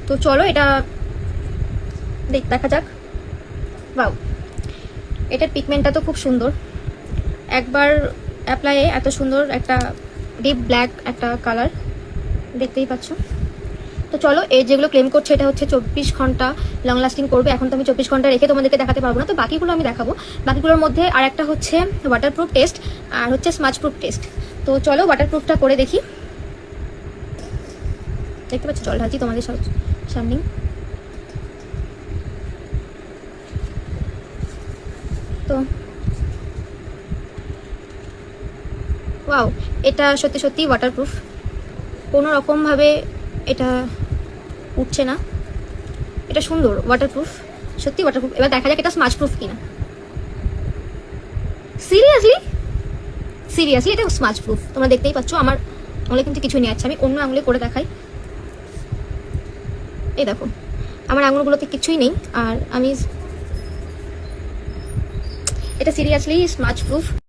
তো চলো এটা দেখা যাক। বাউ, এটার পিগমেন্টটা তো খুব সুন্দর, একবার অ্যাপ্লাইয়ে এত সুন্দর একটা ডিপ ব্ল্যাক একটা কালার, দেখতেই পাচ্ছ। তো চলো, এই যেগুলো ক্লেম করছে এটা হচ্ছে 24 ঘন্টা লং লাস্টিং করবে। এখন তো আমি 24 ঘন্টা রেখে তোমাদেরকে দেখাতে পারবো না, তো বাকিগুলো আমি দেখাবো। বাকিগুলোর মধ্যে আর একটা হচ্ছে ওয়াটারপ্রুফ টেস্ট আর হচ্ছে স্মাচ প্রুফ টেস্ট। তো চলো ওয়াটারপ্রুফটা করে দেখি। দেখতে পাচ্ছ জল ঢালছি তোমাদের সামনে। তো ওয়াও, এটা সত্যি সত্যি ওয়াটারপ্রুফ, কোনো রকমভাবে এটা উঠছে না। এটা সুন্দর ওয়াটারপ্রুফ, সত্যি ওয়াটারপ্রুফ। এবার দেখা যাক এটা স্মাচ প্রুফ কিনা। সিরিয়াসলি এটা স্মাচ প্রুফ। তোমরা দেখতেই পাচ্ছ আমার আঙুলে কিন্তু কিছুই নেই। আচ্ছা আমি অন্য আঙুলে করে দেখাই। এই দেখো আমার আঙুলগুলোতে কিছুই নেই। আর আমি এটা সিরিয়াসলি স্মাচ প্রুফ।